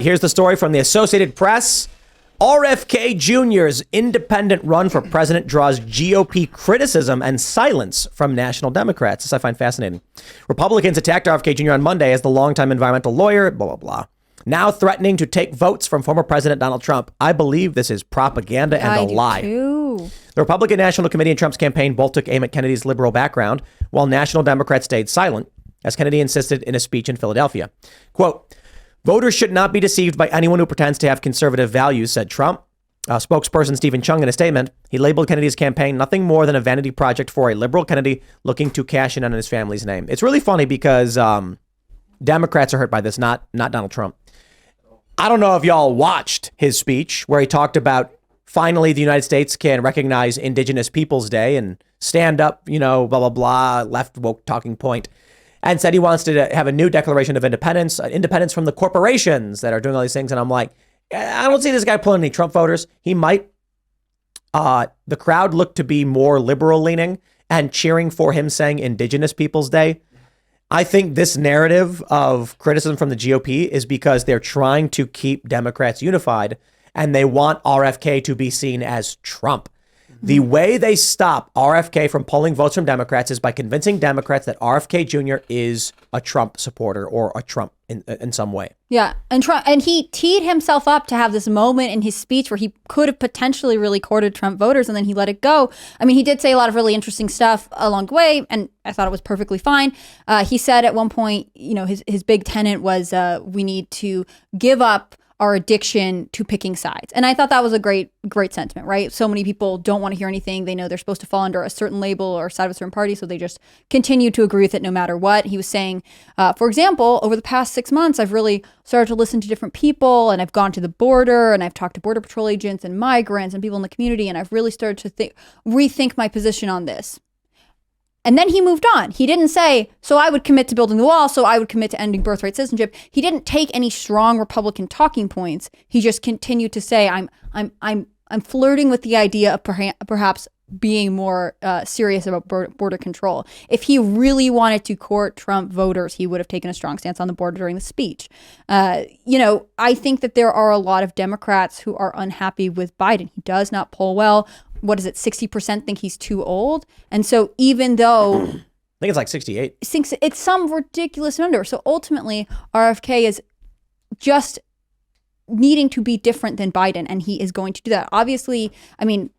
Here's the story from the Associated Press. RFK Jr.'s independent run for president draws GOP criticism and silence from national Democrats. This I find fascinating. Republicans attacked RFK Jr. on Monday as the longtime environmental lawyer, blah, blah, blah. Now threatening to take votes from former President Donald Trump. I believe this is propaganda and a lie. Too. The Republican National Committee and Trump's campaign both took aim at Kennedy's liberal background, while national Democrats stayed silent, as Kennedy insisted in a speech in Philadelphia. Quote, "Voters should not be deceived by anyone who pretends to have conservative values," said Trump. Spokesperson Stephen Chung in a statement, he labeled Kennedy's campaign nothing more than a vanity project for a liberal Kennedy looking to cash in on his family's name. It's really funny because Democrats are hurt by this, not Donald Trump. I don't know if y'all watched his speech where he talked about finally the United States can recognize Indigenous Peoples Day and stand up, blah, blah, blah, left woke talking point, and said he wants to have a new declaration of independence from the corporations that are doing all these things. And I'm like, I don't see this guy pulling any Trump voters. He might. The crowd looked to be more liberal leaning and cheering for him saying Indigenous Peoples Day. I think this narrative of criticism from the GOP is because they're trying to keep Democrats unified and they want RFK to be seen as Trump. The way they stop RFK from pulling votes from Democrats is by convincing Democrats that RFK Jr. is a Trump supporter or a Trump in some way. Yeah, and he teed himself up to have this moment in his speech where he could have potentially really courted Trump voters, and then he let it go. I mean, he did say a lot of really interesting stuff along the way, and I thought it was perfectly fine. He said at one point, his big tenet was we need to give up our addiction to picking sides. And I thought that was a great sentiment, right? So many people don't want to hear anything. They know they're supposed to fall under a certain label or side of a certain party, so they just continue to agree with it no matter what. He was saying, for example, over the past 6 months, I've really started to listen to different people, and I've gone to the border, and I've talked to Border Patrol agents and migrants and people in the community, and I've really started to rethink my position on this. And then he moved on. He didn't say, so I would commit to building the wall, so I would commit to ending birthright citizenship. He didn't take any strong Republican talking points. He just continued to say, I'm flirting with the idea of perhaps being more serious about border control. If he really wanted to court Trump voters, he would have taken a strong stance on the border during the speech. I think that there are a lot of Democrats who are unhappy with Biden. He does not poll well. What is it? 60% think he's too old. And so even though I think it's like 68. It's some ridiculous number. So ultimately, RFK is just needing to be different than Biden, and he is going to do that. Obviously, I mean,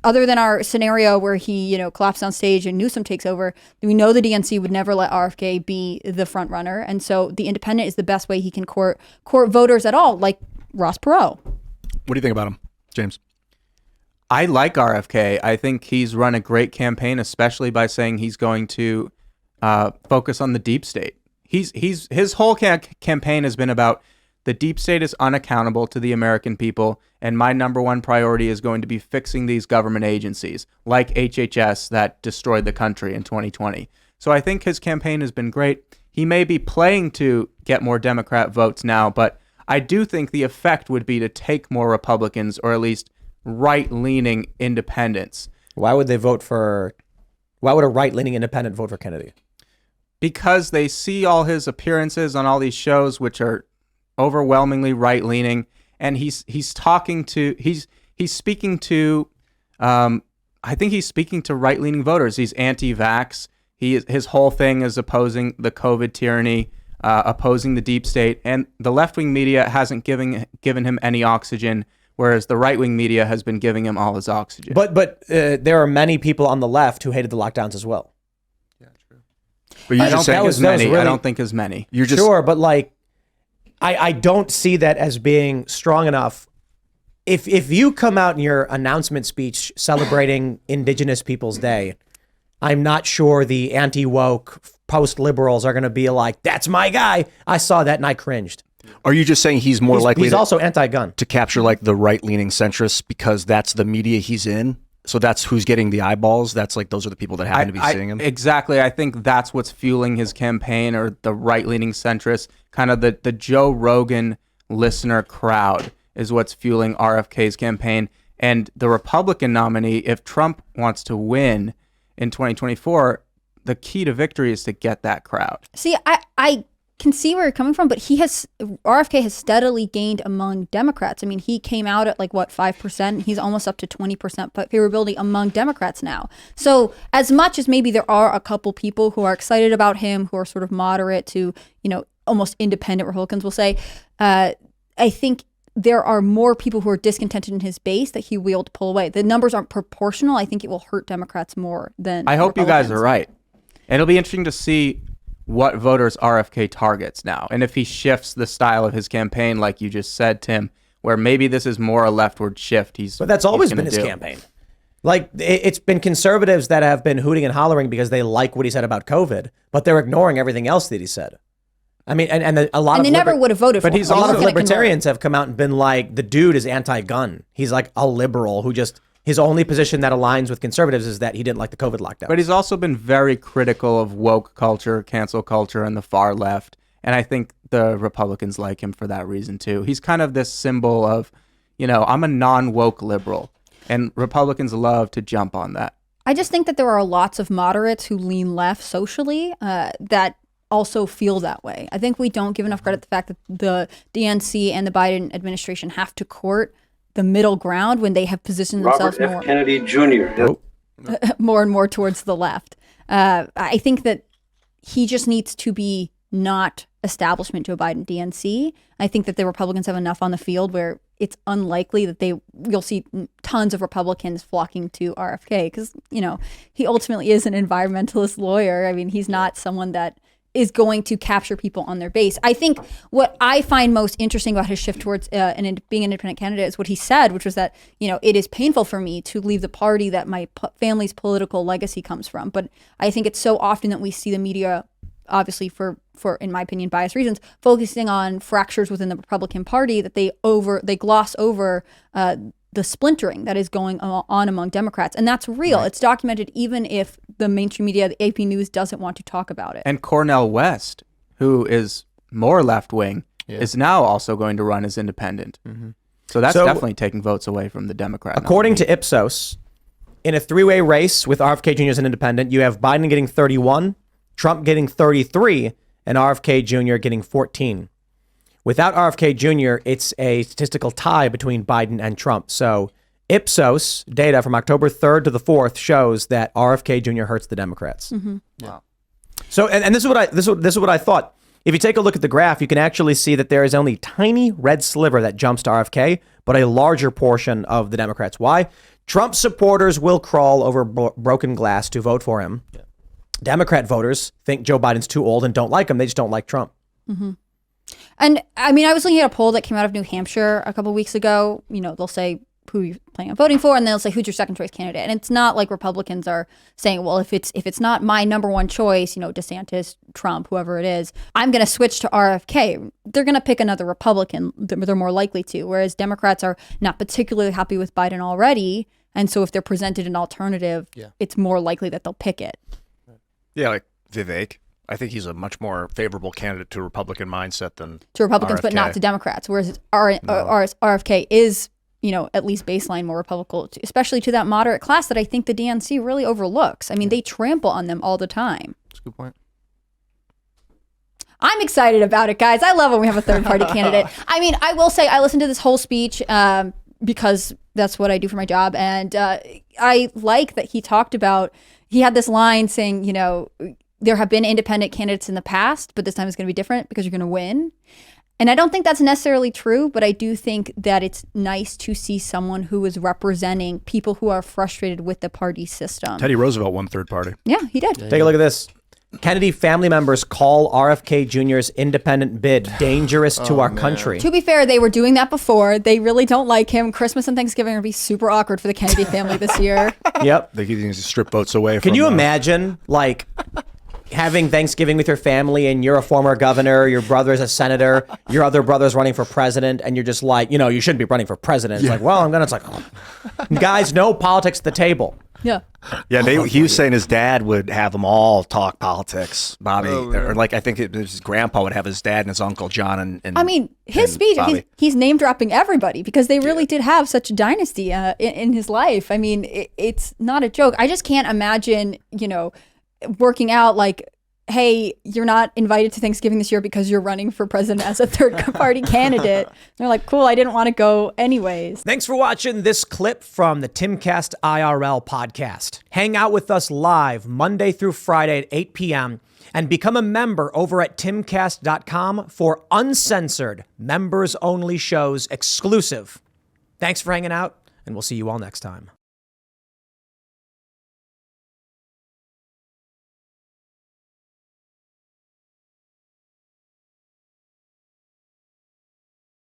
other than our scenario where he, collapsed on stage and Newsom takes over, we know the DNC would never let RFK be the front runner. And so the independent is the best way he can court voters at all, like Ross Perot. What do you think about him, James? I like RFK. I think he's run a great campaign, especially by saying he's going to focus on the deep state. His whole campaign has been about the deep state is unaccountable to the American people, and my number one priority is going to be fixing these government agencies like HHS that destroyed the country in 2020. So I think his campaign has been great. He may be playing to get more Democrat votes now, but I do think the effect would be to take more Republicans, or at least right-leaning independents. Why would a right-leaning independent vote for Kennedy? Because they see all his appearances on all these shows, which are overwhelmingly right-leaning, and he's speaking to I think he's speaking to right-leaning voters. He's anti-vax. His whole thing is opposing the COVID tyranny, opposing the deep state, and the left-wing media hasn't given him any oxygen, whereas the right-wing media has been giving him all his oxygen. But there are many people on the left who hated the lockdowns as well. Yeah, true. But I don't think as many. You're just sure, but I don't see that as being strong enough. If you come out in your announcement speech celebrating Indigenous Peoples Day, I'm not sure the anti-woke post-liberals are going to be like, that's my guy. I saw that and I cringed. Are you just saying he's likely he's also anti-gun to capture the right-leaning centrists because that's the media he's in? So that's who's getting the eyeballs. That's those are the people that happen to be seeing him. Exactly. I think that's what's fueling his campaign, or the right-leaning centrists, kind of the Joe Rogan listener crowd is what's fueling RFK's campaign. And the Republican nominee, if Trump wants to win in 2024, the key to victory is to get that crowd. See, I can see where you're coming from, but RFK has steadily gained among Democrats. I mean, he came out at 5%. He's almost up to 20% favorability among Democrats now. So as much as maybe there are a couple people who are excited about him, who are sort of moderate to, almost independent Republicans will say, I think there are more people who are discontented in his base that he will be able to pull away. The numbers aren't proportional. I think it will hurt Democrats more than I hope you guys Republicans. are right. And it'll be interesting to see what voters RFK targets now. And if he shifts the style of his campaign, like you just said, Tim, where maybe this is more a leftward shift. But that's always been his campaign. It's been conservatives that have been hooting and hollering because they like what he said about COVID, but they're ignoring everything else that he said. I mean, a lot of they never would have voted for him. But a lot of libertarians have come out and been like, the dude is anti-gun. He's like a liberal who just, his only position that aligns with conservatives is that he didn't like the COVID lockdown. But he's also been very critical of woke culture, cancel culture, and the far left. And I think the Republicans like him for that reason, too. He's kind of this symbol of, I'm a non-woke liberal. And Republicans love to jump on that. I just think that there are lots of moderates who lean left socially that also feel that way. I think we don't give enough credit to the fact that the DNC and the Biden administration have to court the middle ground when they have positioned themselves Robert F. Kennedy Jr. more and more towards the left. I think that he just needs to be not establishment to a Biden DNC. I think that the Republicans have enough on the field where it's unlikely that you'll see tons of Republicans flocking to RFK because, he ultimately is an environmentalist lawyer. I mean, he's not someone that is going to capture people on their base. I think what I find most interesting about his shift towards being an independent candidate is what he said, which was that, it is painful for me to leave the party that my family's political legacy comes from. But I think it's so often that we see the media, obviously for in my opinion, biased reasons, focusing on fractures within the Republican Party that they gloss over the splintering that is going on among Democrats. And that's real. Right. It's documented even if the mainstream media, the AP News, doesn't want to talk about it. And Cornel West, who is more left-wing, is now also going to run as independent. Mm-hmm. So that's definitely taking votes away from the Democrat. According to Ipsos, in a three-way race with RFK Jr. as an independent, you have Biden getting 31, Trump getting 33, and RFK Jr. getting 14. Without RFK Jr., it's a statistical tie between Biden and Trump. So Ipsos data from October 3rd to the 4th shows that RFK Jr. hurts the Democrats. Mm-hmm. Wow. So, and this is what I thought. If you take a look at the graph, you can actually see that there is only a tiny red sliver that jumps to RFK, but a larger portion of the Democrats. Why? Trump supporters will crawl over broken glass to vote for him. Yeah. Democrat voters think Joe Biden's too old and don't like him. They just don't like Trump. Mm-hmm. And I mean, I was looking at a poll that came out of New Hampshire a couple of weeks ago. They'll say who you're planning on voting for, and they'll say who's your second choice candidate. And it's not like Republicans are saying, well, if it's not my number one choice, DeSantis, Trump, whoever it is, I'm going to switch to RFK. They're going to pick another Republican. They're more likely to. Whereas Democrats are not particularly happy with Biden already, and so if they're presented an alternative, it's more likely that they'll pick it. Yeah, like Vivek. I think he's a much more favorable candidate to a Republican mindset than to Republicans, RFK. But not to Democrats. Whereas RFK is, at least baseline more Republican, especially to that moderate class that I think the DNC really overlooks. I mean, they trample on them all the time. That's a good point. I'm excited about it, guys. I love when we have a third party candidate. I mean, I will say I listened to this whole speech because that's what I do for my job. And I like that he had this line saying, there have been independent candidates in the past, but this time it's going to be different because you're going to win. And I don't think that's necessarily true, but I do think that it's nice to see someone who is representing people who are frustrated with the party system. Teddy Roosevelt won third party. Yeah, he did. Take a look at this. Kennedy family members call RFK Jr.'s independent bid dangerous to our country. To be fair, they were doing that before. They really don't like him. Christmas and Thanksgiving are going to be super awkward for the Kennedy family this year. Yep. They can strip votes away from Can you imagine, having Thanksgiving with your family and you're a former governor, your brother's a senator, your other brother's running for president, and you're just like, you shouldn't be running for president. It's like, well, it's like, guys, no politics at the table. Yeah. Yeah, he was saying his dad would have them all talk politics, Bobby. Or I think his grandpa would have his dad and his uncle John and I mean, his speech, he's name dropping everybody because they really did have such a dynasty in his life. I mean, it's not a joke. I just can't imagine, working out hey, you're not invited to Thanksgiving this year because you're running for president as a third party candidate. They're like, cool, I didn't want to go anyways. Thanks for watching this clip from the Timcast IRL podcast. Hang out with us live Monday through Friday at 8 p.m. and become a member over at timcast.com for uncensored, members-only shows exclusive. Thanks for hanging out, and we'll see you all next time.